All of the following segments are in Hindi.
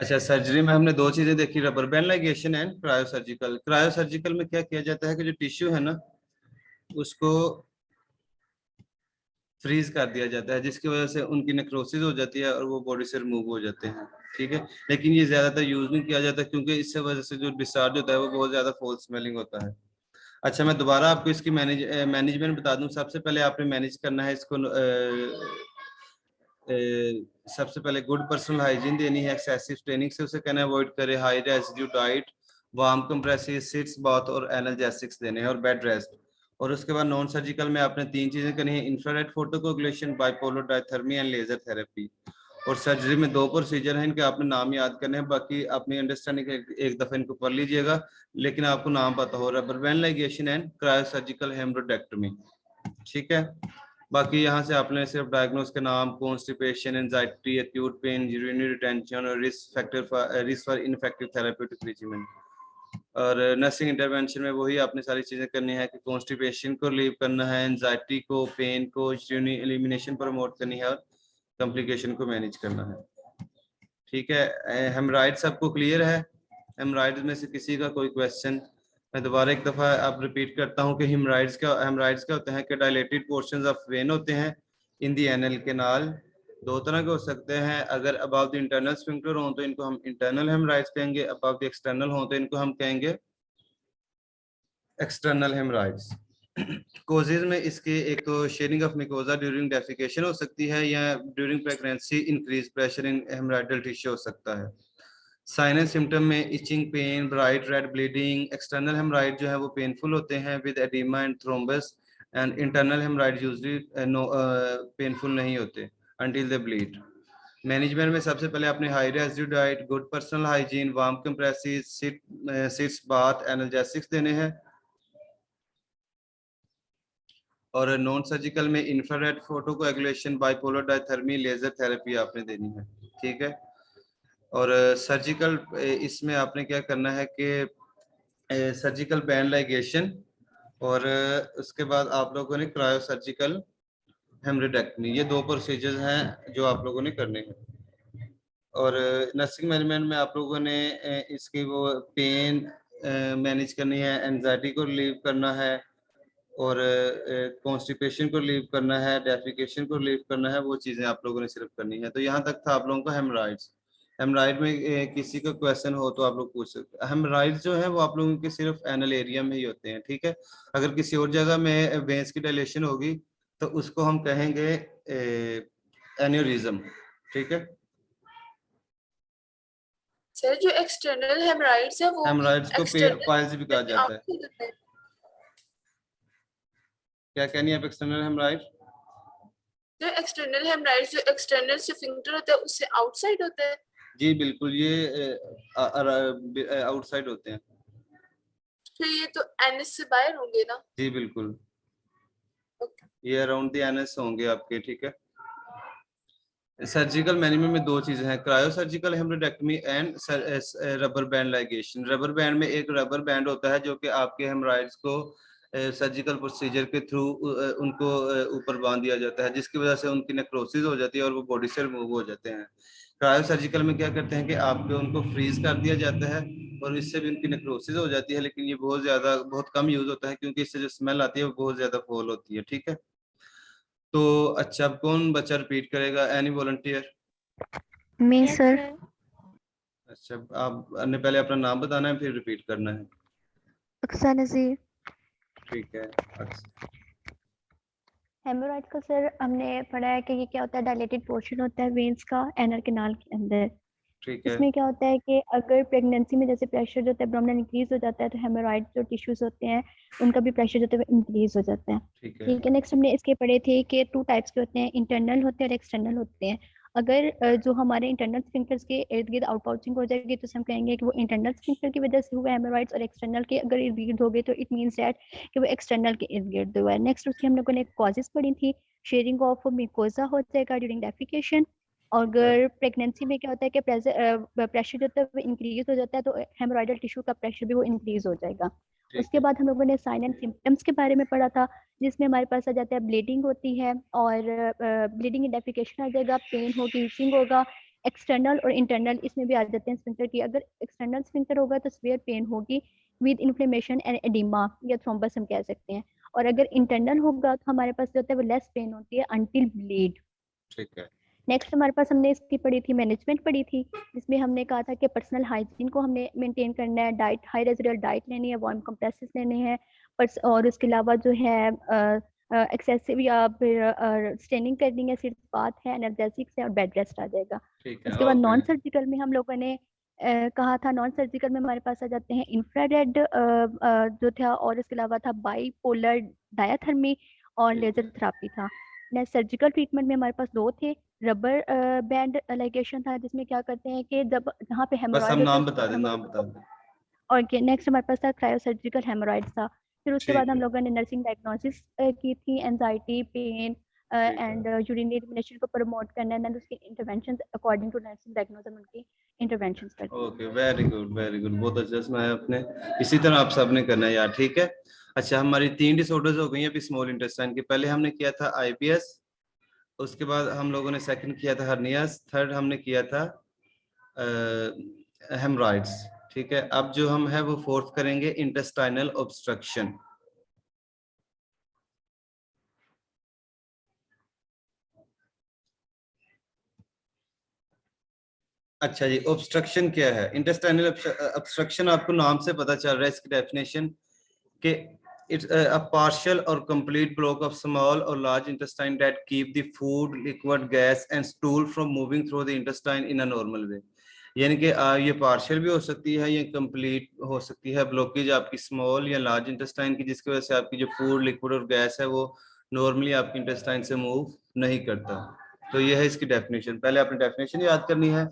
अच्छा, सर्जरी में हमने दो चीजें देखी, रबर बैंड लाइगेशन एंड क्रायोसर्जिकल। क्रायोसर्जिकल में क्या किया जाता है कि जो टिश्यू है ना उसको फ्रीज कर दिया जाता है, जिसकी वजह से उनकी नेक्रोसिस हो जाती है और वो बॉडी से रिमूव हो जाते हैं। ठीक है, लेकिन ये ज्यादातर यूज नहीं किया जाता क्योंकि इससे वजह से जो डिस्चार्ज होता है वो बहुत ज्यादा फोल स्मेलिंग होता है। अच्छा, मैं दोबारा आपको इसकी मैनेजमेंट बता दूं। सबसे पहले आपने मैनेज करना है इसको। सबसे पहले गुड पर्सनल हाइजीन देनी है, एक्सेसिव ट्रेनिंग से उसे कहना अवॉइड करे, high residue diet, warm compressive, sitz bath और एनाल्जेसिक्स देने हैं और बेड रेस्ट। और उसके बाद नॉन सर्जिकल में आपने तीन चीजें करनी है, infrared photocoagulation, bipolar diathermy and laser therapy. और सर्जरी में दो प्रोसीजर हैं, इनके आपने नाम याद करने हैं, बाकी अपनी अंडरस्टैंडिंग एक दफा इनको पढ़ लीजिएगा, लेकिन आपको नाम पता हो, रबर बैंड लाइगेशन एंड क्रायोसर्जिकल हेमरोडेक्टोमी। ठीक है, बाकी यहाँ से आपने सिर्फ डायग्नोस के नाम, constipation, anxiety, acute pain, urinary retention और रिस्क फॉर इनफेक्टिव थेरेप्यूटिक रिजिमेंट। और नर्सिंग इंटरवेंशन में वही आपने सारी चीजें करनी है कि कॉन्स्टिपेशन को लीव करना है, एंजाइटी को, पेन को, यूरिन एलिमिनेशन प्रमोट करनी है और कॉम्प्लिकेशन को मैनेज करना है। ठीक है, हेमराइड सबको क्लियर है? हेमराइड में से किसी का कोई क्वेश्चन? मैं दोबारा एक दफा अब रिपीट करता हूँ कि हेमराइड्स क्या होते हैं कि डायलेटेड पोर्शंस ऑफ वेन होते हैं इन दी एनल कैनाल। दो तरह के हो सकते हैं, अगर अबाव द इंटरनल स्फिंक्टर हो तो इनको हम इंटरनल हेमराइड्स कहेंगे, अबाव द एक्सटर्नल हो तो इनको हम कहेंगे एक्सटर्नल हेमराइड्स। कोजेज में इसके एक तो shearing of mucosa during defecation हो सकती है, या during pregnancy increase pressure in haemorrhoidal tissue हो सकता है। साइनस सिम्टम में itching, pain, bright red bleeding. External haemorrhoid जो है वो पेनफुल होते हैं with oedema and thrombus, and internal haemorrhoid usually painful नहीं होते अंटिल दे ब्लीड। मैनेजमेंट में सबसे पहले आपने high residue diet, good personal hygiene, warm compressive, sitz bath, analgesics देने हैं। और नॉन सर्जिकल में infrared photocoagulation, bipolar diathermy, laser therapy आपने देनी है। ठीक है, और सर्जिकल इसमें आपने क्या करना है कि सर्जिकल बैंड लाइगेशन, और उसके बाद आप लोगों ने क्रायो सर्जिकल हेमरेक्टमी, ये दो प्रोसीजर्स हैं जो आप लोगों ने करने हैं। और नर्सिंग मैनेजमेंट में आप लोगों ने इसकी वो पेन मैनेज करनी है, एंजाइटी को रिलीव करना है, और कॉन्स्टिपेशन को रिलीव करना है, डेफिकेशन को रिलीव करना है, वो चीज़ें आप लोगों ने सिर्फ करनी है। तो यहाँ तक था आप लोगों का हेमराइड्स। हेमराइड में किसी का क्वेश्चन हो तो आप लोग पूछ सकते हैं। हेमराइड्स जो है वो आप लोगों के सिर्फ एनल एरिया में ही होते हैं। ठीक है, अगर किसी और जगह में वेंस की डायलेशन होगी तो उसको हम कहेंगे एन्यूरिज्म। ठीक है, सर जो एक्सटर्नल हेमराइड्स है वो हेमराइड्स को पाइल्स भी कहा जाता है। आउटसाइड, क्या कहनी है आप? एक्सटर्नल हेमराइड, जो एक्सटर्नल हेमराइड्स जो एक्सटर्नल स्फिंक्टर होता है उससे आउटसाइड होता है। जी बिल्कुल, ये आउटसाइड होते हैं। तो ये तो एनएस से बाहर होंगे ना? जी बिल्कुल, ओके। ये अराउंड द एनएस होंगे आपके। ठीक है, सर्जिकल मैनेजमेंट में दो चीजें हैं, cryosurgical haemorrhoidectomy and rubber band ligation. Rubber band में एक रबर बैंड होता है जो कि आपके हेमराइड्स को सर्जिकल प्रोसीजर के थ्रू उनको ऊपर बांध दिया जाता है, जिसकी वजह से उनकी नेक्रोसिस हो जाती है और वो बॉडी से रिमूव हो जाते हैं। क्रायोसर्जिकल में क्या करते हैं कि आपके उनको फ्रीज कर दिया जाता है और इससे भी उनकी नेक्रोसिस हो जाती है, लेकिन ये बहुत कम यूज होता है क्योंकि इससे जो स्मेल आती है वो बहुत ज्यादा फॉल होती है। ठीक है, तो अच्छा, अब कौन बच्चा रिपीट करेगा? Any volunteer? मैं सर। अच्छा, आपने पहले अपना नाम बताना है फिर रिपीट करना है। अक्सा नज़ीर। ठीक है, हेमोरॉइड का सर हमने पढ़ा है कि ये क्या होता है, डायलेटेड पोर्शन होता है वेन्स का एनर कैनाल के अंदर। ठीक है, इसमें क्या होता है कि अगर प्रेगनेंसी में जैसे प्रेशर जो होता है एब्डोमिनल इंक्रीज हो जाता है तो हेमोरॉइड जो टिश्यूज होते हैं उनका भी प्रेशर जो होता है इंक्रीज हो जाता है। ठीक है, ठीक है, नेक्स्ट हमने इसके पढ़े थे कि टू टाइप्स के होते हैं, इंटरनल होते हैं और एक्सटर्नल होते हैं। अगर जो हमारे इंटरनल स्फिंक्टर्स के इर्द गिर्द आउटपाउचिंग हो जाएगी तो हम कहेंगे कि वो इंटरनल स्फिंक्टर की वजह से हुआ हेमोरॉइड्स, और एक्सटर्नल के अगर इर्द गिर्द हो गए तो इट मींस दैट कि वो एक्सटर्नल के इर्द गिर्द हुआ है। नेक्स्ट उसकी हम लोगों ने कॉजेज पढ़ी थी, शेयरिंग ऑफ मिकोजा हो जाएगा ड्यूरिंग डेफिकेशन। अगर प्रेगनेंसी में क्या होता है कि प्रेशर जो होता है वो इंक्रीज हो जाता है तो हेमोरॉइडल टिश्यू का प्रेशर भी वो इंक्रीज हो जाएगा। ठीक उसके है, बाद हम लोगों ने साइन एंड सिम्टम्स के बारे में पढ़ा था, जिसमें हमारे पास आ जाता है ब्लीडिंग होती है और ब्लीडिंग इन डेफिकेशन आ जाएगा, पेन होगी, इचिंग होगा, एक्सटर्नल और इंटरनल इसमें भी आ जाते हैं स्फिंक्टर की। अगर एक्सटर्नल स्फिंक्टर होगा तो सीवियर पेन होगी विद इन्फ्लेमेशन एंड एडिमा या थ्रोम्बस हम कह सकते हैं, और अगर इंटरनल होगा तो हमारे पास जो होता है वो लेस पेन होती है अनटिल ब्लीड। ठीक है। नेक्स्ट हमारे पास हमने इसकी पढ़ी थी मैनेजमेंट पढ़ी थी, जिसमें हमने कहा था कि पर्सनल हाइजीन को हमने मेंटेन करना है, डाइट हाई रेजिडुअल डाइट लेनी है, वार्म कंप्रेसेस लेने हैं, और उसके अलावा जो है एक्सेसिव या फिर स्टेनिंग करनी है, सिर्फ बात है, एनर्जेटिक्स है और बेड रेस्ट आ जाएगा। ठीक है। उसके बाद ओके। नॉन सर्जिकल में हम लोगों ने कहा था, नॉन सर्जिकल में हमारे पास आ जाते हैं इंफ्रारेड जो था, और इसके अलावा था बाईपोलर डायाथर्मी और ठीक लेजर है। थेरापी था। नेक्स्ट सर्जिकल ट्रीटमेंट में हमारे पास दो थे, रबर बैंड लाइगेशन था, जिसमें क्या करते हैं कि जब जहाँ पे बस हम हेमोरॉइड होता है नाम उसको बता दें, नाम हेमोरॉइड बता को, दें। और नेक्स्ट हमारे पास था क्रायोसर्जिकल हेमोरॉइड था। फिर उसके बाद ठीक हम है। लोगों ने नर्सिंग डायग्नोसिस की थी, एंजाइटी, पेन ठीक है। एंड यूरिनरी एलिमिनेशन को प्रमोट करना है, उसकी intervention according to nursing diagnosis उनकी इंटरवेंशन करते हैं। Okay, very good very good, बहुत अच्छा। मैं अपने इसी तरह आप सबने करना है यार, ठीक है। अच्छा, हमारी 3 डिसऑर्डर्स हो गई हैं अभी स्मॉल इंटेस्टाइन के। पहले हमने किया था आईबीएस, उसके बाद हम लोगों ने सेकंड किया था हर्नियास, थर्ड हमने किया था हेमरॉइड्स। ठीक है, अब जो हम है वो फोर्थ करेंगे इंटेस्टाइनल ऑब्स्ट्रक्शन। अच्छा जी, ऑब्स्ट्रक्शन क्या है? इंटेस्टाइनल ऑब्स्ट्रक्शन आपको नाम से पता चल रहा है, इसकी डेफिनेशन कि it's a partial or complete block of small or large intestine that keep the food, liquid, gas and stool from moving through the intestine in a normal way। यानी कि ये पार्शियल भी हो सकती है, ये कंप्लीट हो सकती है ब्लॉकेज आपकी स्मॉल या लार्ज इंटेस्टाइन की, जिसकी वजह से आपकी जो फूड, लिक्विड और गैस है वो नॉर्मली आपकी इंटेस्टाइन से मूव नहीं करता। तो ये है इसकी डेफिनेशन। पहले आपने डेफिनेशन याद करनी है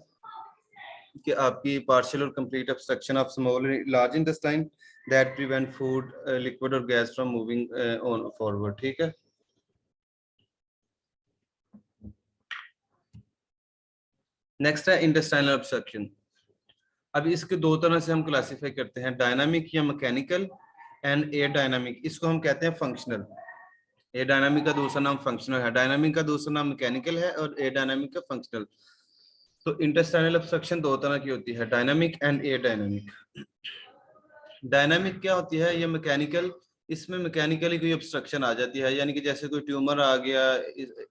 कि आपकी partial or complete obstruction of small large intestine that prevent food, liquid और gas from moving on forward. ठीक है। नेक्स्ट है इंटेस्टाइनल ऑब्स्ट्रक्शन। अब इसके दो तरह से हम क्लासिफाई करते हैं, डायनामिक या मैकेनिकल एंड एयर डायनामिक। इसको हम कहते हैं फंक्शनल। एयर डायनामिक का दूसरा नाम फंक्शनल है, डायनामिक का दूसरा नाम मैकेनिकल है और एयर डायनामिक का फंक्शनल। तो इंटेस्टाइनल ऑब्स्ट्रक्शन दो तरह की होती है, dynamic and air dynamic. Dynamic क्या होती है? ये मैकेनिकल, इसमें मैकेनिकली कोई ऑब्स्ट्रक्शन आ जाती है, यानी कि जैसे कोई ट्यूमर आ गया,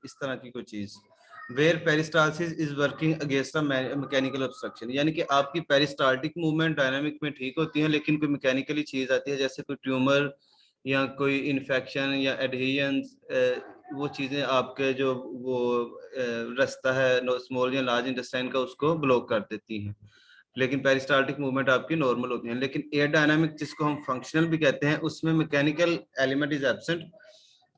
इस तरह की कोई चीज। Where peristalsis is working against a mechanical obstruction, यानी कि आपकी पेरिस्टाल्टिक मूवमेंट डायनामिक में ठीक होती है, लेकिन कोई मैकेनिकली चीज आती है, जैसे कोई ट्यूमर या कोई इन्फेक्शन या एडहेरेंस, वो चीजें आपके जो वो रास्ता है स्मॉल या लार्ज इंटेस्टाइन का, उसको ब्लॉक कर देती हैं। लेकिन पेरिस्टाल्टिक मूवमेंट आपकी नॉर्मल होती है। लेकिन एयर डायनामिक, जिसको हम फंक्शनल भी कहते हैं, उसमें mechanical element is absent,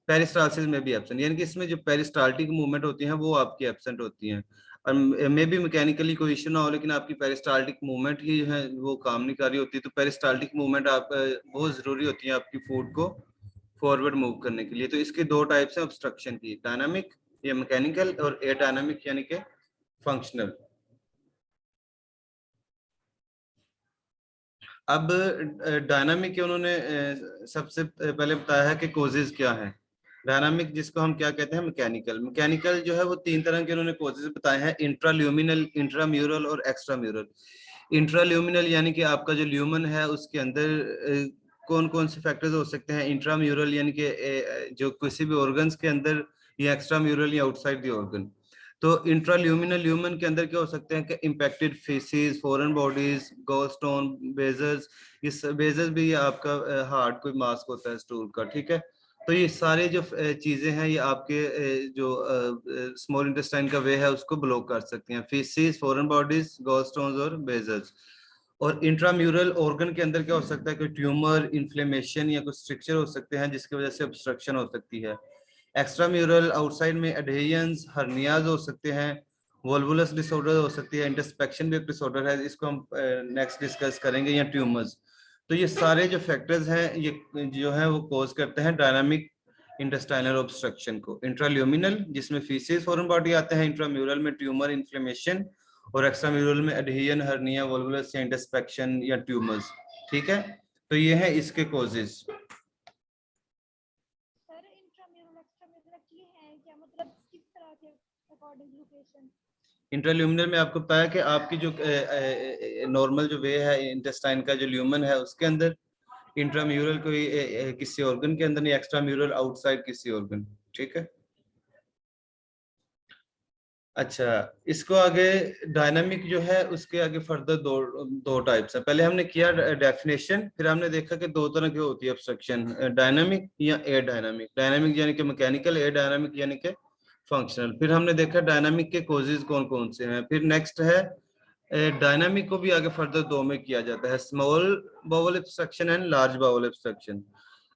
peristalsis में भी एब्सेंट, यानी कि इसमें जो पेरिस्टाल्टिक मूवमेंट होती है वो आपकी एब्सेंट होती हैं। और मे भी मैकेनिकली कोई इश्यू ना हो, लेकिन आपकी पेरिस्टाल्टिक मूवमेंट ही है वो काम नहीं कर रही होती। तो पेरिस्टाल्टिक मूवमेंट आप बहुत जरूरी होती है आपकी फूड को फॉरवर्ड मूव करने के लिए। तो इसके दो टाइप्स हैं ऑब्स्ट्रक्शन की, डायनामिक या मैकेनिकल, और एयर डायनामिक यानी कि फंक्शनल। अब डायनामिक के उन्होंने सबसे पहले बताया है कि कोजेज क्या है। डायनामिक जिसको हम क्या कहते हैं, मैकेनिकल। मैकेनिकल जो है वो 3 तरह के उन्होंने कोजेज बताए हैं, इंट्राल्यूमिनल, इंट्राम्यूरल और एक्स्ट्राम्यूरल। इंट्राल्यूमिनल यानी कि आपका जो ल्यूमन है उसके अंदर कौन कौन से फैक्टर्स हो सकते हैं। इंट्राम्यूरल यानी कि जो किसी भी ऑर्गन्स के अंदर, या एक्स्ट्राम्यूरल या आउटसाइड द ऑर्गन। तो इंट्राल्यूमिनल ल्यूमन के अंदर क्या हो सकते हैं कि impacted faces, foreign bodies, gallstone, bezels. इस बेजल्स भी आपका हार्ड कोई मास्क होता है स्टूल का, ठीक है। तो ये सारे जो चीजें हैं ये आपके जो स्मॉल इंटेस्टाइन का वे है उसको ब्लॉक कर सकती हैं, फेसिस, फॉरेन बॉडीज, गॉलस्टोन्स और बेजल्स। और इंट्राम्यूरल ऑर्गन के अंदर क्या हो सकता है, कोई ट्यूमर, इन्फ्लेमेशन या कुछ स्ट्रक्चर हो सकते हैं जिसकी वजह से ऑब्स्ट्रक्शन हो सकती है। एक्स्ट्राम्यूरल आउटसाइड में एडहेरेंस, हर्नियाज हो सकते हैं, वोल्वुलस डिसऑर्डर हो सकती है, इंटरस्पेक्शन भी एक डिसऑर्डर है, इसको हम नेक्स्ट डिस्कस करेंगे, या ट्यूमर्स। तो ये सारे जो फैक्टर्स हैं ये जो है वो कॉज करते हैं डायनामिक इंटेस्टाइनल ऑब्स्ट्रक्शन को। इंट्राल्यूमिनल जिसमें फीसिस, फॉरेन बॉडी आते हैं, इंट्राम्यूरल में ट्यूमर, इन्फ्लेमेशन, और एक्स्ट्राम्यूरल में एडहेरेंस, हर्निया, वोल्वुलस या इंटरस्पेक्शन या ट्यूमर्स। ठीक है, तो ये है इसके causes. Sir intramural extramural actually है क्या, मतलब किस तरह के अकॉर्डिंग लोकेशन? इंट्राल्यूमिनल में आपको पता है कि आपकी जो नॉर्मल जो वे है इंटेस्टाइन का जो ल्यूमन है उसके अंदर, इंट्राम्यूरल कोई किसी ऑर्गन के अंदर, नहीं एक्स्ट्राम्यूरल आउटसाइड किसी ऑर्गन, ठीक है। अच्छा, इसको आगे डायनामिक जो है उसके आगे फर्दर दो टाइप्स है। पहले हमने किया डेफिनेशन, फिर हमने देखा कि दो तरह की होती है ऑब्स्ट्रक्शन, डायनामिक या एयर डायनामिक। डायनामिक यानी कि मैकेनिकल, एयर डायनामिक यानी कि फंक्शनल। फिर हमने देखा डायनामिक के कॉजेज कौन कौन से हैं। फिर नेक्स्ट है डायनामिक को भी आगे फर्दर दो में किया जाता है, small bowel obstruction and large bowel obstruction.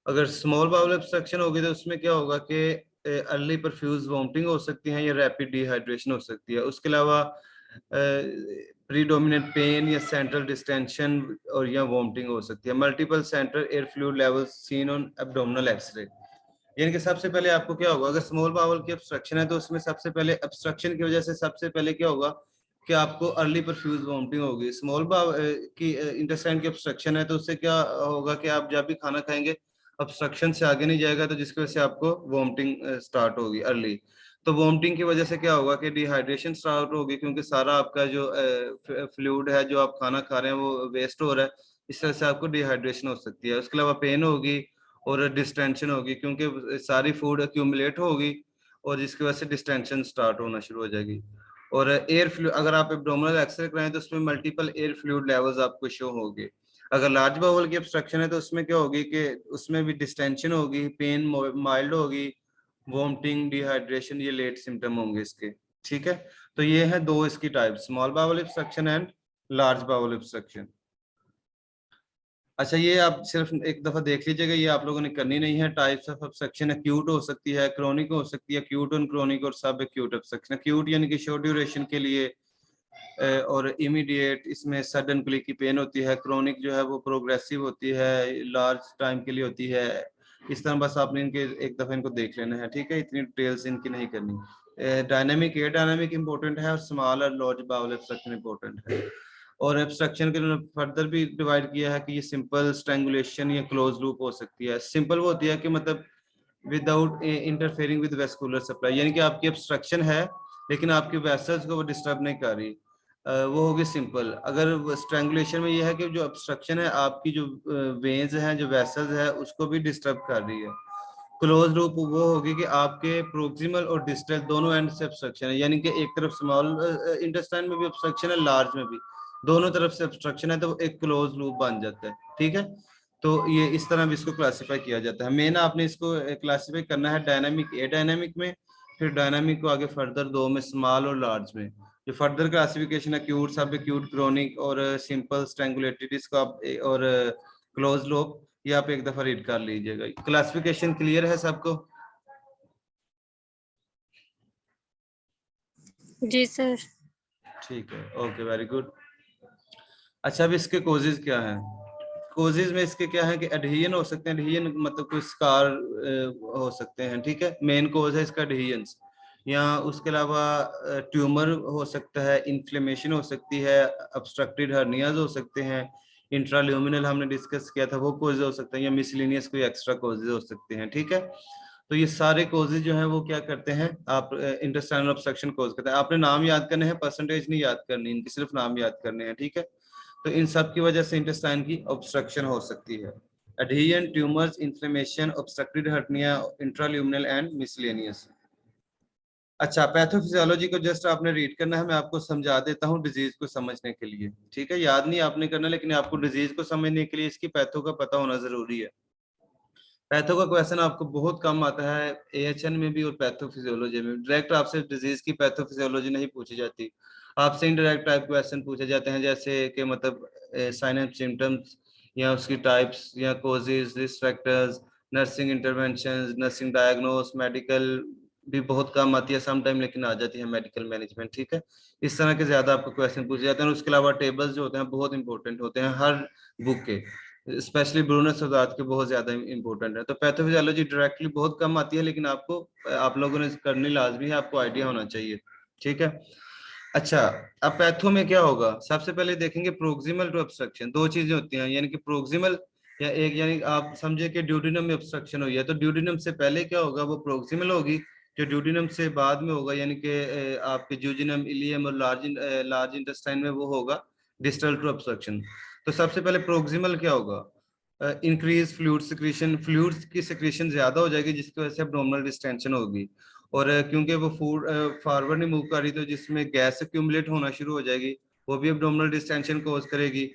अगर स्मॉल बाउल ऑब्स्ट्रक्शन होगी तो उसमें क्या होगा कि अर्ली परफ्यूज वॉमिटिंग हो सकती है या रैपिड डिहाइड्रेशन हो सकती है। उसके अलावा प्रीडोमिनेंट पेन या सेंट्रल डिस्टेंशन और या वॉमिटिंग हो सकती है। Multiple central air fluid levels seen on abdominal X ray. यानी कि सबसे पहले आपको क्या होगा, अगर स्मॉल बाउल की ऑब्स्ट्रक्शन है तो उसमें सबसे पहले ऑब्स्ट्रक्शन की वजह से सबसे पहले क्या होगा कि आपको अर्ली परफ्यूज वॉमिटिंग होगी। स्मॉल बाउल की इंटेस्टाइन की ऑब्स्ट्रक्शन है तो उससे क्या होगा कि आप जब भी खाना खाएंगे ऑब्स्ट्रक्शन से आगे नहीं जाएगा, तो जिसकी वजह से आपको वॉमिटिंग स्टार्ट होगी अर्ली। तो वॉमिटिंग की वजह से क्या होगा कि डिहाइड्रेशन स्टार्ट होगी, क्योंकि सारा आपका जो फ्लूइड है जो आप खाना खा रहे हैं वो वेस्ट हो रहा है, इस तरह से आपको डिहाइड्रेशन हो सकती है। उसके अलावा पेन होगी और डिस्टेंशन होगी, क्योंकि सारी फूड एक्यूमुलेट होगी और जिसकी वजह से डिस्टेंशन स्टार्ट होना शुरू हो जाएगी। और एयर फ्लू, अगर आप एब्डोमिनल एक्सरे कराएं तो उसमें मल्टीपल एयर फ्लूइड लेवल्स आपको शो होंगे। अगर लार्ज बाउल की ऑब्स्ट्रक्शन है तो उसमें क्या होगी कि उसमें भी डिस्टेंशन होगी, पेन माइल्ड होगी, वॉमिटिंग, डिहाइड्रेशन, ये लेट सिम्टम होंगे इसके, ठीक है। तो ये है दो इसकी type, small bowel obstruction and large bowel obstruction. अच्छा, ये आप सिर्फ एक दफा देख लीजिएगा, ये आप लोगों ने करनी नहीं है। टाइप्स ऑफ ऑब्स्ट्रक्शन एक्यूट हो सकती है, क्रोनिक हो सकती है, एक्यूट और क्रोनिक और सब एक्यूट ऑब्स्ट्रक्शन। एक्यूट यानी कि शॉर्ट ड्यूरेशन के लिए और इमीडिएट, इसमें सडन क्लिक की पेन होती है। क्रोनिक जो है वो प्रोग्रेसिव होती है, लार्ज टाइम के लिए होती है। इस तरह बस आपने इनके एक दफा इनको देख लेना है, ठीक है, इतनी डिटेल्स इनकी नहीं करनी। डायनामिक, एयर डायनामिक इंपॉर्टेंट है और स्मॉल और लार्ज बाउल ऑब्स्ट्रक्शन इंपॉर्टेंट है। और ऑब्स्ट्रक्शन के लिए फर्दर भी डिवाइड किया है कि ये सिंपल स्ट्रैंगुलेशन या क्लोज लूप हो सकती है। सिंपल वो होती है कि मतलब without interfering with vascular supply, यानी कि आपकी ऑब्स्ट्रक्शन है लेकिन आपकी वेसल्स को वो डिस्टर्ब नहीं कर रही, वो होगी सिंपल। अगर स्ट्रैंगुलेशन में ये है कि जो ऑब्स्ट्रक्शन है आपकी जो वेन्स हैं, जो वेसल्स है, उसको भी डिस्टर्ब कर रही है। क्लोज लूप वो होगी कि आपके प्रोक्सिमल और डिस्टल दोनों एंड से ऑब्स्ट्रक्शन है, यानी कि एक तरफ स्मॉल इंटेस्टाइन में भी ऑब्स्ट्रक्शन है, लार्ज में भी, दोनों तरफ से ऑब्स्ट्रक्शन है, तो एक क्लोज लूप बन जाता है, ठीक है। तो ये इस तरह भी इसको क्लासिफाई किया जाता है। मेन आपने इसको क्लासिफाई करना है डायनामिक, ए डायनामिक में, फिर डायनामिक को आगे फर्दर दो में, स्मॉल और लार्ज में। जो फर्दर क्लासिफिकेशन है एक्यूट, सब एक्यूट, क्रोनिक और सिंपल स्ट्रैंगुलेटेड, इसको आप और क्लोज लूप, ये आप एक दफा रीड कर लीजिएगा। क्लासिफिकेशन क्लियर है सबको? जी सर। ठीक है, ओके, वेरी गुड। अच्छा, अब इसके कोजेज क्या हैं? कोजेज में इसके क्या है कि एडहेजन हो सकते हैं। एडहेजन मतलब कोई स्कार हो सकते हैं, ठीक है, मेन कोज है इसका एडहेजन्स। या उसके अलावा ट्यूमर हो सकता है, इन्फ्लेमेशन हो सकती है, ऑब्स्ट्रक्टेड हर्नियाज हो सकते हैं, इंट्राल्यूमिनल हमने डिस्कस किया था वो कोजेज हो सकते हैं, या मिसलिनियस कोई एक्स्ट्रा कोजेज हो सकते हैं, ठीक है। तो ये सारे कोजेज जो हैं वो क्या करते हैं, आप इंटेस्टाइनल ऑब्स्ट्रक्शन कोज करते हैं। आपने नाम याद करने हैं, परसेंटेज नहीं याद करनी, इनके सिर्फ नाम याद करने हैं, ठीक है। तो इन सब की वजह से इंटेस्टाइन की ऑब्स्ट्रक्शन हो सकती है। Adhesion, tumours, inflammation, obstructed hernia, intraluminal and miscellaneous. अच्छा, पैथोफिजियोलॉजी को जस्ट आपने रीड करना है, मैं आपको समझा देता हूँ डिजीज को समझने के लिए, ठीक है। याद नहीं आपने करना, लेकिन आपको डिजीज को समझने के लिए इसकी पैथो का पता होना जरूरी है। पैथो का क्वेश्चन आपको बहुत कम आता है, एएचएन में भी और पैथोफिजियोलॉजी में। डायरेक्ट आपसे डिजीज की पैथोफिजियोलॉजी नहीं पूछी जाती, आपसे इनडायरेक्ट टाइप क्वेश्चन पूछे जाते हैं, जैसे कि मतलब साइन एंड सिम्टम्स, या उसकी टाइप्स, या causes, risk factors, nursing interventions, nursing diagnose. Medical भी बहुत कम आती है समटाइम, लेकिन आ जाती है मेडिकल मैनेजमेंट, ठीक है। इस तरह के ज्यादा आपको क्वेश्चन पूछे जाते हैं। और उसके अलावा टेबल्स जो होते हैं बहुत इंपॉर्टेंट होते हैं हर बुक के, स्पेशली ब्रूनर सजाद के बहुत ज्यादा इंपॉर्टेंट है। तो पैथोफिजियोलॉजी डायरेक्टली बहुत कम आती है, लेकिन आपको, आप लोगों ने करनी लाजमी है, आपको आइडिया होना चाहिए, ठीक है। अच्छा, अब पैथो में क्या होगा, सबसे पहले देखेंगे प्रोक्सिमल टू ऑब्स्ट्रक्शन। दो चीजें होती हैं, यानी कि प्रोक्सिमल या एक, यानी आप समझे कि ड्यूडिनम में ऑब्स्ट्रक्शन हुई है तो ड्यूडिनम से पहले क्या होगा, वो प्रोक्सिमल होगी, जो ड्यूडिनम से बाद में होगा, यानी कि आपके ज्यूजिनम, इलियम और लार्ज इंटेस्टाइन में वो होगा डिस्टल टू ऑब्स्ट्रक्शन। तो सबसे पहले प्रोक्सिमल क्या होगा? इंक्रीज फ्लूइड सिक्रीशन, फ्लूइड्स की सिक्रीशन ज्यादा हो जाएगी जिसकी वजह से एब्डोमिनल डिस्टेंशन होगी। और क्योंकि वो फूड फॉरवर्ड नहीं मूव कर रही, तो जिसमें गैस एक्यूमुलेट होना शुरू हो जाएगी, वो भी एब्डोमिनल डिस्टेंशन कॉज करेगी।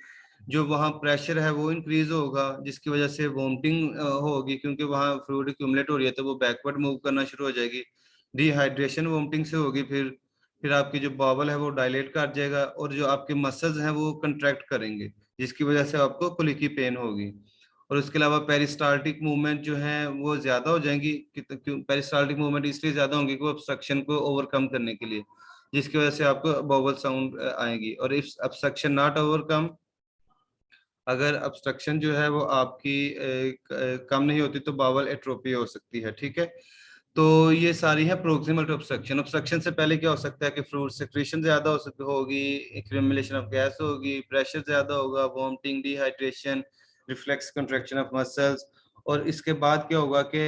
जो वहाँ प्रेशर है वो इंक्रीज होगा जिसकी वजह से वोमिटिंग होगी, क्योंकि वहाँ फ्लूइड एक्यूमुलेट हो रही है तो वो बैकवर्ड मूव करना शुरू हो जाएगी। डिहाइड्रेशन वोमिटिंग से होगी, फिर आपकी जो बावल है वो डायलेट कर जाएगा और जो आपके मसल्स हैं वो कंट्रैक्ट करेंगे जिसकी वजह से आपको कुलिकी पेन होगी। और उसके अलावा पेरिस्टाल्टिक मूवमेंट जो है वो ज्यादा हो जाएंगी। क्यों पेरिस्टाल्टिक मूवमेंट इसलिए ज्यादा होंगी कि वो ऑब्स्ट्रक्शन को ओवरकम करने के लिए, जिसकी वजह से आपको बावल साउंड आएगी। और इफ ऑब्स्ट्रक्शन नॉट ओवरकम, अगर ऑब्स्ट्रक्शन जो है वो आपकी कम नहीं होती तो बावल एट्रोपी हो सकती है। ठीक है, तो ये सारी है प्रोक्सिमल टू ऑब्स्ट्रक्शन। ऑब्स्ट्रक्शन से पहले क्या हो सकता है कि फ्लूइड सिक्रीशन ज्यादा हो सकती होगी, एक्यूमुलेशन ऑफ गैस होगी, प्रेशर ज्यादा होगा, vomiting, dehydration, reflex contraction of muscles. और इसके बाद क्या होगा कि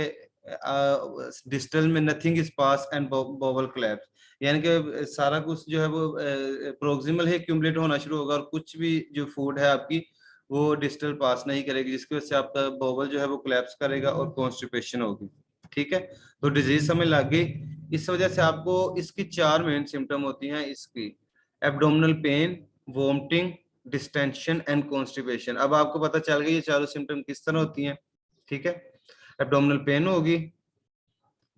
डिस्टल में nothing is pass and bowel collapse, यानी कि सारा कुछ जो है वो प्रोक्सिमल है एक्यूमुलेट होना शुरू होगा और कुछ भी जो फूड है आपकी वो डिस्टल पास नहीं करेगी, जिसकी वजह से आपका बावल जो है वो कोलैप्स करेगा और कॉन्स्टिपेशन होगी। ठीक है, तो डिजीज समझ लग गई। इस वजह से आपको इसकी 4 मेन सिम्टम होती हैं इसकी: abdominal pain, vomiting, distension and constipation. अब आपको पता चल गया ये चारों सिम्टम किस तरह होती हैं। ठीक है, एब्डोमिनल पेन होगी,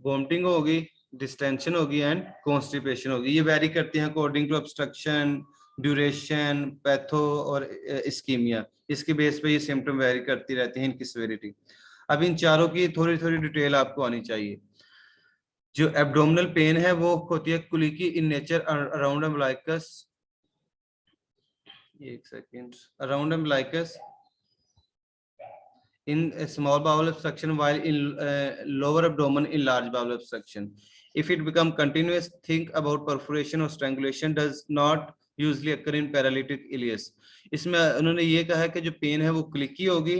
वोमिटिंग होगी, डिस्टेंशन होगी एंड कॉन्स्टिपेशन होगी। ये वेरी करती हैं according to obstruction, duration, patho और इस्कीमिया। इसके बेस पे ये सिम्टम वेरी करती रहती हैं, इनकी सेवेरिटी। अब इन चारों की थोड़ी थोड़ी डिटेल आपको आनी चाहिए। जो एब्डोमिनल पेन है वो होती है कुलिकी इन नेचर अराउंड अम्बिलिकस, एक second, around umbilicus in a small bowel obstruction, while in lower abdomen in large bowel obstruction. If it become continuous, think about perforation or strangulation does not usually occur in paralytic ileus. इसमें उन्होंने ये कहा है कि जो पेन है वो क्लिकी होगी,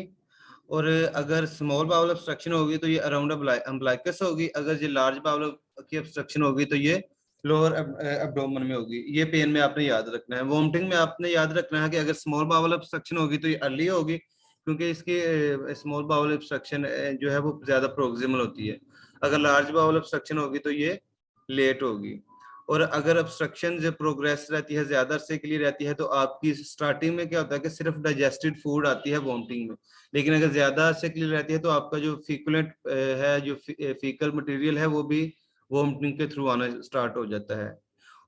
और अगर स्मॉल बाउल ऑब्स्ट्रक्शन होगी तो ये अराउंड अम्बिलिकस होगी, अगर ये लार्ज बाउल की ऑब्स्ट्रक्शन होगी तो ये लोअर एब्डोमेन में होगी। ये पेन में आपने याद रखना है। वोमिटिंग में आपने याद रखना है कि अगर स्मॉल बाउल ऑब्स्ट्रक्शन होगी तो ये अर्ली होगी, क्योंकि इसकी स्मॉल बाउल ऑब्स्ट्रक्शन जो है वो ज्यादा प्रोक्सिमल होती है। अगर लार्ज बाउल ऑब्स्ट्रक्शन होगी तो ये लेट होगी। और अगर ऑब्स्ट्रक्शन जो प्रोग्रेस रहती है, ज्यादा अरसे के लिए रहती है, तो आपकी स्टार्टिंग में क्या होता है कि सिर्फ डाइजेस्टेड फूड आती है वोमिटिंग में, लेकिन अगर ज्यादा अरसे के लिए रहती है तो आपका जो फीकुलेंट है, जो फीकल मटेरियल है, वो भी वोमिटिंग के थ्रू आना स्टार्ट हो जाता है।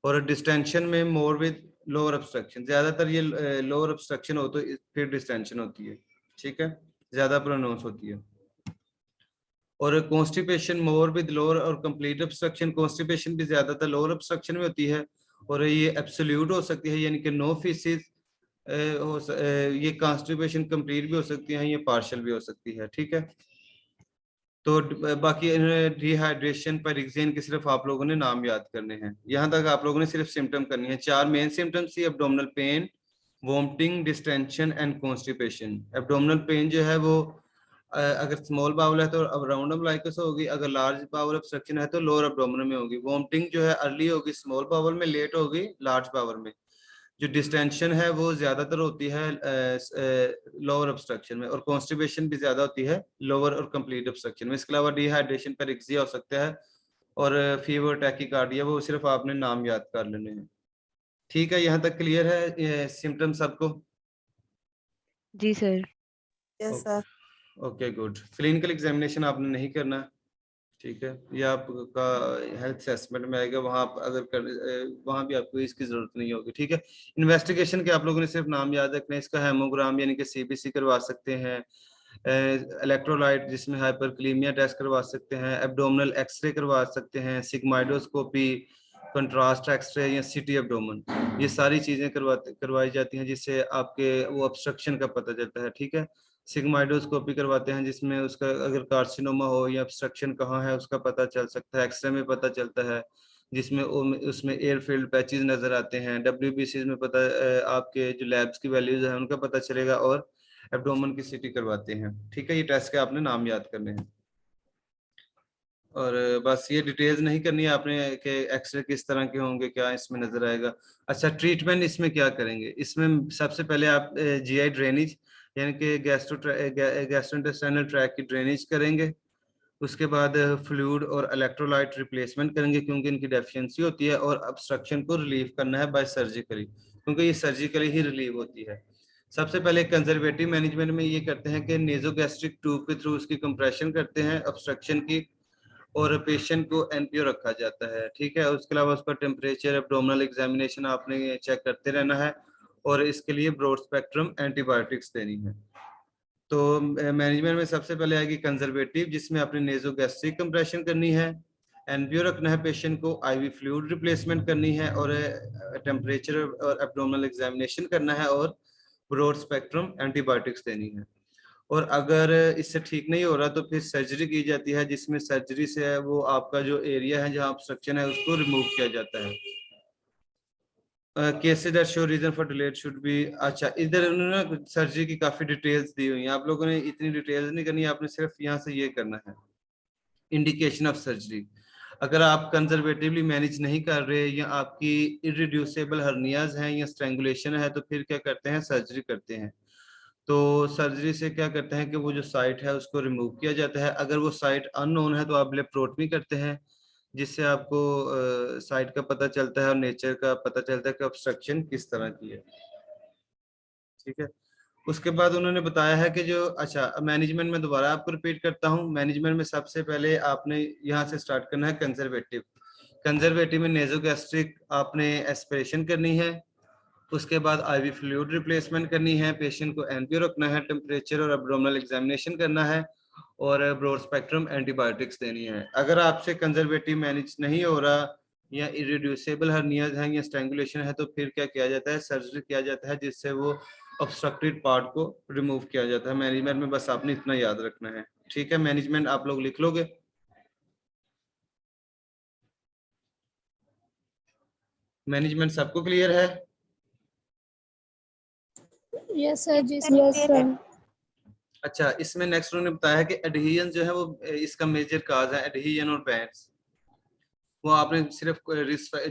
और डिस्टेंशन में मोर विद लोअर ऑब्स्ट्रक्शन, ज्यादातर ये लोअर ऑब्स्ट्रक्शन हो तो फिर डिस्टेंशन होती है। ठीक है, ज्यादा प्रोनाउंस होती है। और कॉन्स्टिपेशन मोर विद लोअर और कंप्लीट ऑब्स्ट्रक्शन, कॉन्स्टिपेशन भी ज्यादातर लोअर ऑब्स्ट्रक्शन में होती है, और ये एब्सोल्यूट हो सकती है, यानी कि नो फीसिस ये कॉन्स्टिपेशन कंप्लीट भी हो सकती है, ये पार्शियल भी हो सकती है। ठीक है, तो बाकी डिहाइड्रेशन, पेरिक्सिन के सिर्फ आप लोगों ने नाम याद करने हैं। यहाँ तक आप लोगों ने सिर्फ सिम्टम करनी है। 4 मेन सिम्टम्स थी: abdominal pain, vomiting, distension and constipation. Abdominal pain जो है वो अगर स्मॉल बाउल है तो अराउंड अम्बिलिकस होगी, अगर लार्ज बाउल ऑब्स्ट्रक्शन है तो लोअर एब्डोमिनल में होगी। वोमिटिंग जो है अर्ली होगी स्मॉल बाउल में, लेट होगी लार्ज बाउल में। जो डिस्टेंशन है वो ज्यादातर होती है लोअर ऑब्स्ट्रक्शन में, और कॉन्स्टिपेशन भी ज्यादा होती है लोअर और कंप्लीट ऑब्स्ट्रक्शन में। इसके अलावा डिहाइड्रेशन, पेरिक्सिया हो सकता है, और फीवर, टैकीकार्डिया, वो सिर्फ आपने नाम याद कर लेने हैं। ठीक है, यहाँ तक क्लियर है सिम्टम सबको? जी sir. Yes sir. Okay good. Clinical examination आपने नहीं करना, ठीक है, ये आपका हेल्थ असेसमेंट में आएगा, वहाँ आप अगर वहाँ भी आपको इसकी जरूरत नहीं होगी। ठीक है, इन्वेस्टिगेशन के आप लोगों ने सिर्फ नाम याद रखना है। इसका हेमोग्राम यानी कि सीबीसी करवा सकते हैं, इलेक्ट्रोलाइट जिसमें हाइपरक्लीमिया टेस्ट करवा सकते हैं, एब्डोमिनल एक्सरे करवा सकते हैं, सिग्माइडोस्कोपी, कंट्रास्ट एक्सरे या सिटी एब्डोमेन, ये सारी चीजें करवाई जाती हैं जिससे आपके वो ऑब्स्ट्रक्शन का पता चलता है। ठीक है, सिग्माइडोस्कोपी करवाते हैं जिसमें उसका अगर कार्सिनोमा हो या ऑब्स्ट्रक्शन कहाँ है उसका पता चल सकता है। एक्सरे में पता चलता है जिसमें उसमें एयर फील्ड पैचेस नजर आते हैं। WBC में पता आपके जो लैब्स की वैल्यूज है उनका पता चलेगा, और एब्डोमेन की सीटी करवाते हैं। ठीक है, ये टेस्ट के आपने नाम याद करने हैं। और बस ये डिटेल्स नहीं करनी है आपने कि एक्सरे किस तरह के होंगे, क्या इसमें नजर आएगा। अच्छा, ट्रीटमेंट इसमें क्या करेंगे? इसमें सबसे पहले आप जीआई ड्रेनेज यानी कि गैस्ट्रोइंटेस्टाइनल ट्रैक की ड्रेनेज करेंगे। उसके बाद फ्लूइड और इलेक्ट्रोलाइट रिप्लेसमेंट करेंगे क्योंकि इनकी डेफिशिएंसी होती है, और ऑब्स्ट्रक्शन को रिलीव करना है बाय सर्जिकली, क्योंकि ये सर्जिकली ही रिलीव होती है। सबसे पहले कंजर्वेटिव मैनेजमेंट में ये करते हैं कि नेजोगैस्ट्रिक ट्यूब के थ्रू उसकी कंप्रेशन करते हैं ऑब्स्ट्रक्शन की, और पेशेंट को एनपीओ रखा जाता है, ठीक है। उसके अलावा उसका टेम्परेचर, एब्डोमिनल एग्जामिनेशन आपने चेक करते रहना है, और इसके लिए ब्रॉड स्पेक्ट्रम एंटीबायोटिक्स देनी है। तो मैनेजमेंट में सबसे पहले आएगी कंजर्वेटिव, जिसमें आपने नेजोगैस्ट्रिक कंप्रेशन करनी है, एनपीओ रखना है पेशेंट को, आईवी फ्लूइड रिप्लेसमेंट करनी है, और टेम्परेचर और एब्डोमिनल एग्जामिनेशन करना है, और ब्रॉड स्पेक्ट्रम एंटीबायोटिक्स देनी है। और अगर इससे ठीक नहीं हो रहा तो फिर सर्जरी की जाती है, जिसमें सर्जरी से वो आपका जो एरिया है जहाँ ऑब्स्ट्रक्शन है उसको रिमूव किया जाता है। Cases that show reason for delayed should be. अच्छा, इधर उन्होंने सर्जरी की काफी डिटेल्स दी हुई हैं, आप लोगों ने इतनी डिटेल्स नहीं करनी है, आपने सिर्फ यहाँ से ये करना है इंडिकेशन ऑफ सर्जरी। अगर आप कंजर्वेटिवली मैनेज नहीं कर रहे, या आपकी इरिड्यूसेबल हर्नियाज हैं या स्ट्रैंगुलेशन है, तो फिर क्या करते हैं, सर्जरी करते हैं। तो सर्जरी से क्या करते हैं कि वो जो साइट है उसको रिमूव किया जाता है। अगर वो साइट अननोन है तो आप ब्लेप्टोटमी करते हैं, जिससे आपको साइट का पता चलता है और नेचर का पता चलता है कि ऑब्स्ट्रक्शन किस तरह की है, ठीक है। उसके बाद उन्होंने बताया है कि जो, अच्छा मैनेजमेंट में दोबारा आपको रिपीट करता हूँ, मैनेजमेंट में सबसे पहले आपने यहाँ से स्टार्ट करना है कंजर्वेटिव। कंजर्वेटिव में नेजोगैस्ट्रिक आपने एस्पिरेशन करनी है, उसके बाद आईवी फ्लूइड रिप्लेसमेंट करनी है, पेशेंट को एनपीओ रखना है, टेम्परेचर और एब्डोमिनल एग्जामिनेशन करना है, और ब्रॉड स्पेक्ट्रम एंटीबायोटिक्स देनी है। अगर आपसे कंजर्वेटिव मैनेज नहीं हो रहा, या इरिड्यूसेबल हर्नियाज हैं या स्ट्रैंगुलेशन है, तो फिर क्या किया जाता है, सर्जरी किया जाता है, जिससे वो ऑब्स्ट्रक्टेड पार्ट को रिमूव किया जाता है। मैनेजमेंट में बस आपने इतना याद रखना है, ठीक है। मैनेजमेंट आप लोग लिख लोगे? मैनेजमेंट सबको क्लियर है? यस सर, जी सर। अच्छा, इसमें नेक्स्ट उन्होंने बताया कि एडहेजन जो है वो इसका मेजर काज है, एडहेजन और बैंड्स। वो आपने सिर्फ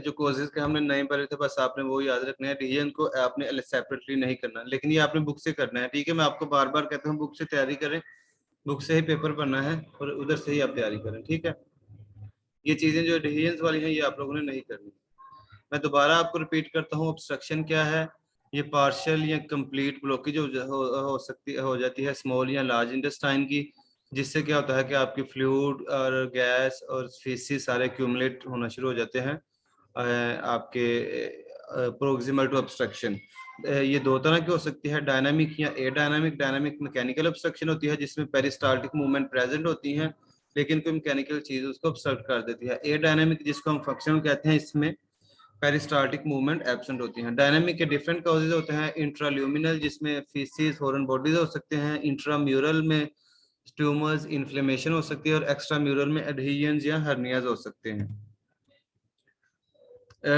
जो कोजेस के हमने नए पढ़े थे, बस आपने वो याद रखना है। एडहेजन को आपने सेपरेटली नहीं करना, लेकिन ये आपने बुक से करना है, ठीक है। मैं आपको बार बार कहता हूँ बुक से तैयारी करें, बुक से ही पेपर पढ़ना है, और उधर से ही आप तैयारी करें, ठीक है। ये चीजें जो एडहेजन वाली हैं ये आप लोगों ने नहीं करनी। मैं दोबारा आपको रिपीट करता हूँ, ऑब्स्ट्रक्शन क्या है। ये पार्शियल या कंप्लीट ब्लॉकेज हो सकती हो जाती है स्मॉल या लार्ज इंटेस्टाइन की, जिससे क्या होता है कि आपकी फ्लूइड और गैस और फीसिस सारे एक्यूमुलेट होना शुरू हो जाते हैं आपके प्रोक्सिमल टू ऑब्स्ट्रक्शन। ये दो तरह की हो सकती है, डायनामिक या एडायनामिक। डायनामिक मैकेनिकल ऑब्स्ट्रक्शन होती है, जिसमें पेरिस्टाल्टिक मूवमेंट प्रेजेंट होती हैं, लेकिन कोई मैकेनिकल चीज उसको ऑब्स्ट्रक्ट कर देती है। एडायनामिक, जिसको हम फंक्शनल कहते हैं, इसमें पेरिस्टाल्टिक मूवमेंट एब्सेंट होती हैं। डायनामिक के डिफरेंट कॉजेज होते हैं, इंट्राल्यूमिनल जिसमें फीसिस फॉरेन बॉडीज हो सकते हैं, इंट्राम्यूरल में ट्यूमर्स इन्फ्लेमेशन हो सकती है, और एक्स्ट्राम्यूरल में एडहेजन्स या हर्नियाज हो सकते हैं।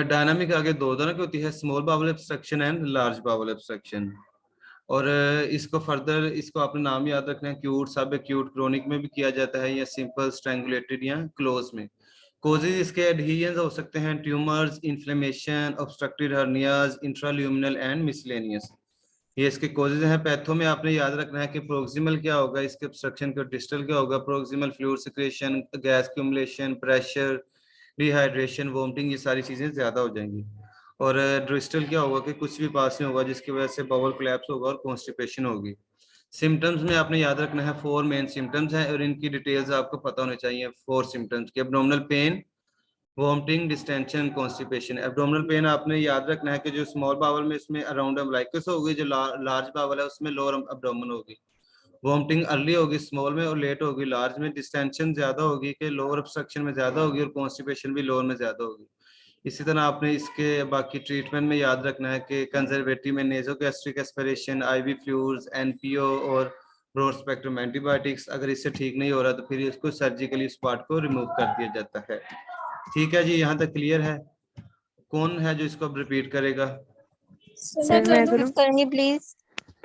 डायनामिक आगे दो तरह की होती है, small bowel obstruction and large bowel obstruction. और इसको फर्दर, इसको आपने नाम याद रखना है, एक्यूट, सब एक्यूट, क्रोनिक में भी किया जाता है, या सिंपल स्ट्रैंगुलेटेड या क्लोज में। कोजेज इसके एडहेजन्स हो सकते हैं, tumours, inflammation, obstructed hernias, intraluminal and miscellaneous. ये इसके कोजेज हैं। पैथो में आपने याद रखना है कि प्रोक्सिमल क्या होगा, इसके ऑब्स्ट्रक्शन का डिस्टल क्या होगा। Proximal fluid secretion, gas accumulation, pressure, dehydration, vomiting, ये सारी चीजें ज्यादा हो जाएंगी। और डिस्टल क्या होगा कि कुछ भी पास नहीं होगा, जिसकी वजह से बाउल कोलैप्स होगा और कॉन्स्टिपेशन होगी। सिम्टम्स में आपने याद रखना है 4 मेन सिम्टम्स हैं, और इनकी डिटेल्स आपको पता होने चाहिए। 4 सिम्टम्स के, abdominal pain, vomiting, distension, constipation. Abdominal pain आपने याद रखना है कि जो स्मॉल बावल में इसमें अराउंड अम्बलाइकस होगी, जो लार्ज बावल है उसमें लोअर एब्डोमेन होगी। वोमिटिंग अर्ली होगी स्मॉल में और लेट होगी लार्ज में। डिस्टेंशन ज्यादा होगी कि लोअर ऑब्स्ट्रक्शन में ज्यादा होगी, और कॉन्स्टिपेशन भी लोअर में ज्यादा होगी। इसी तरह आपने इसके बाकी ट्रीटमेंट में याद रखना है कि कंजर्वेटिव में nasogastric aspiration, ivy fluids, NPO और ब्रॉड स्पेक्ट्रम एंटीबायोटिक्स। अगर इससे ठीक नहीं हो रहा तो फिर इसको सर्जिकली इस पार्ट को रिमूव कर दिया जाता है, ठीक है जी। यहाँ तक क्लियर है? कौन है जो इसको अब रिपीट करेगा? सर मैं करूं? करेंगे प्लीज।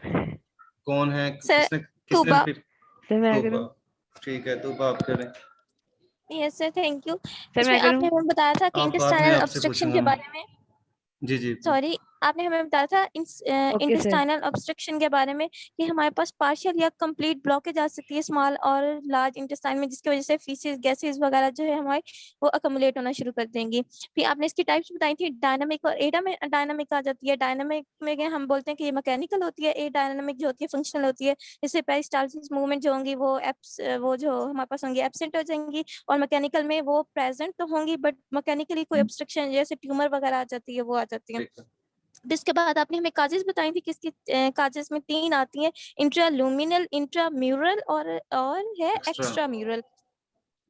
कौन है? सर, किसने तूबा। रिपीट? सर मैं तूबा, करूं? ठीक है, तूबा आप करें। Yes sir, thank you. Sir इसमें मैं आपने करूँ? हमें बताया था कि आपने इंटेस्टाइनल आपसे ऑब्स्ट्रक्शन पूछना के बारे में, जी जी सॉरी, आपने हमें बताया था ओके सर। इंटेस्टाइनल ऑब्स्ट्रक्शन के बारे में कि हमारे पास पार्शियल या कंप्लीट ब्लॉकेज आ सकती है स्मॉल और लार्ज इंटेस्टाइन में, जिसकी वजह से फीसेस गैसेस वगैरह जो है हमारे वो अकमुलेट होना शुरू कर देंगी। फिर आपने इसकी टाइप्स बताई थी, डायनामिक और डायनामिक आ जाती है। डायनामिक में हम बोलते हैं कि ये मैकेनिकल होती है, ए डायनामिक जो होती है फंक्शनल होती है। इससे पेरिस्टाल्सिस मूवमेंट जो होंगी वो जो हमारे पास होंगी एब्सेंट हो जाएंगी, और मैकेनिकल में वो प्रेजेंट तो होंगी बट मैकेनिकली कोई ऑब्स्ट्रक्शन जैसे ट्यूमर वगैरह आ जाती है, वो आ जाती है। ठीक है इसके बाद आपने हमें काजेस बताई थी, किसकी काजेस में 3 आती हैं, इंट्राल्यूमिनल, इंट्राम्यूरल और है एक्स्ट्रा एक्स्ट्राम्यूरल।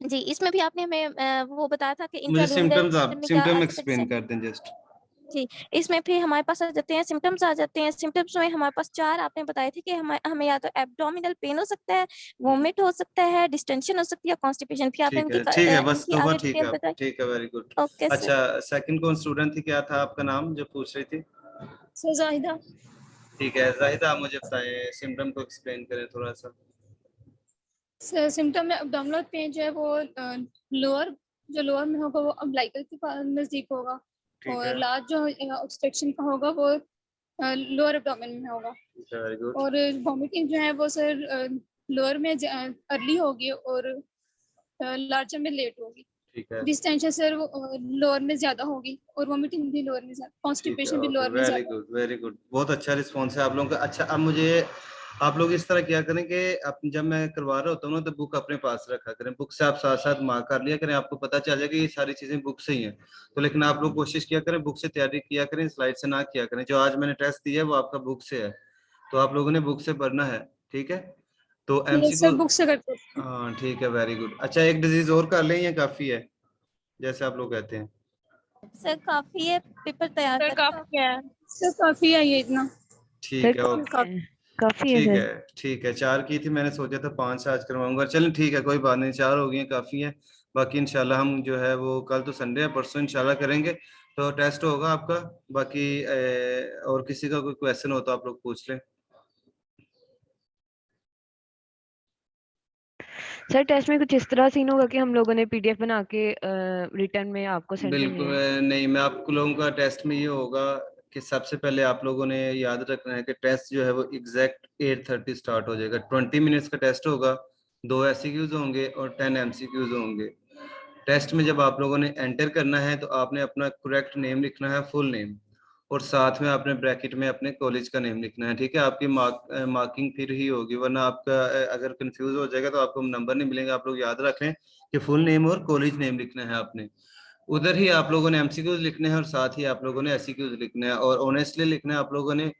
जी, इसमें भी आपने हमें वो बताया था कि मुझे सिम्टम्स इंट्राल्यूमिनल आप में क्या आ सिम्टम सकता है। एक्सप्लेन कर दें जस्ट जी, इसमें फिर हमारे पास आ जाते हैं सिम्टम्स आ जाते हैं। सिम्टम्स में हमारे पास 4 आपने बताए थे कि हमें या तो एब्डोमिनल पेन हो सकता है, वोमिट हो सकता है, डिस्टेंशन हो सकती है, कॉन्स्टिपेशन। फिर आपने ठीक है बस इनकी तो आगे ठीक डिटेल है बताई। ठीक है वेरी गुड ओके सर। अच्छा सेकंड कौन स्टूडेंट थी क्या था आपका नाम जो पूछ रही थी सर जाहिदा। ठीक है जाहिदा आप मुझे बताएं सिम्टम को एक्सप्लेन करें थोड़ा सा सर सिम्टम में एब्डोमिनल पेन जो है वो लोअर में होगा वो अम्बिलिकल के नजदीक होगा, ठीक और है लार्ज जो ऑब्स्ट्रक्शन का होगा वो लोअर एब्डोमेन में होगा। ठीक है वेरी गुड और वॉमिटिंग जो है वो सर लोअर में अर्ली होगी और लार्जर में लेट होगी। ठीक है डिस्टेंशन सर वो लोअर में ज्यादा होगी, और वॉमिटिंग भी लोअर में ज्यादा, ठीक है कॉन्स्टिपेशन भी ओके लोअर में ज्यादा। वेरी गुड बहुत अच्छा रिस्पॉन्स है आप लोगों का अच्छा अब मुझे आप लोग इस तरह क्या करें कि जब मैं करवा रहा होता हूँ ना तो बुक अपने पास रखा करें बुक से आप साथ साथ मार्क कर लिया करें आपको पता चल जाएगा ये सारी चीजें बुक से ही हैं तो लेकिन आप लोग कोशिश किया करें बुक से तैयारी किया करें स्लाइड से ना किया करें जो आज मैंने टेस्ट दिया है वो आपका बुक से है तो आप लोगों ने बुक से पढ़ना है ठीक है तो ये एमसीक्यू सर बुक से करते हैं। हाँ ठीक है वेरी गुड अच्छा एक डिजीज और कर लें या काफी है जैसे आप लोग कहते हैं सर काफी है, पेपर तैयार सर कर। काफी है। सर काफी है ये इतना। सर ठीक है ओके काफी है ठीक सर। है ठीक है 4 की थी मैंने सोचा था 5 आज करवाऊंगा चलें ठीक है कोई बात नहीं 4 हो गई हैं काफी है बाकी इंशाल्लाह हम जो है वो कल तो संडे है परसों इंशाल्लाह करेंगे तो टेस्ट होगा आपका बाकी और किसी का कोई क्वेश्चन हो तो आप लोग पूछ लें सर टेस्ट में कुछ इस तरह सीन होगा कि हम लोगों ने पीडीएफ बना के रिटर्न में आपको सेंड करनी बिल्कुल है? नहीं मैं आप लोगों का टेस्ट में ये होगा कि सबसे पहले आप लोगों ने याद रखना है कि टेस्ट जो है वो एग्जैक्ट 8:30 स्टार्ट हो जाएगा 20 मिनट्स का टेस्ट होगा 2 एससीक्यूज होंगे और 10 एमसीक्यूज होंगे टेस्ट में जब आप लोगों ने एंटर करना है तो आपने अपना करेक्ट नेम लिखना है फुल नेम और साथ में आपने ब्रैकेट में अपने कॉलेज का नेम लिखना है ठीक है आपकी मार्किंग फिर ही होगी वरना आपका अगर कंफ्यूज हो जाएगा तो आपको नंबर नहीं मिलेंगे आप लोग याद रखें कि फुल नेम और कॉलेज नेम लिखना है आपने उधर ही आप लोगों ने एमसीक्यूज लिखने हैं और साथ ही आप लोगों ने एससीक्यूज लिखने हैं और ऑनेस्टली लिखना है आप लोगों ने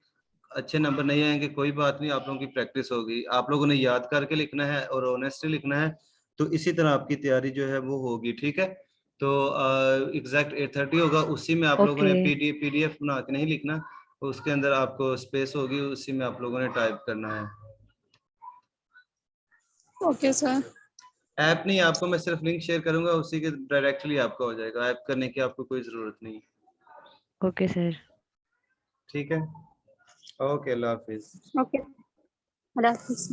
अच्छे नंबर नहीं आएंगे कोई बात नहीं आप लोगों की प्रैक्टिस होगी आप लोगों ने याद करके लिखना है और ऑनेस्टली लिखना है तो इसी तरह आपकी तैयारी जो है वो होगी ठीक है तो एग्जैक्ट 8:30 होगा उसी में आप लोगों ओके ने पीडीएफ बना के नहीं लिखना उसके अंदर आपको स्पेस होगी उसी में आप लोगों ने टाइप करना है ओके सर। ऐप नहीं आपको मैं सिर्फ लिंक शेयर करूंगा उसी के डायरेक्टली आपका हो जाएगा ऐप करने की आपको कोई जरूरत नहीं ओके सर। ठीक है ओके अल्लाह हाफिज ओके, अल्लाह हाफिज़।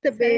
तबे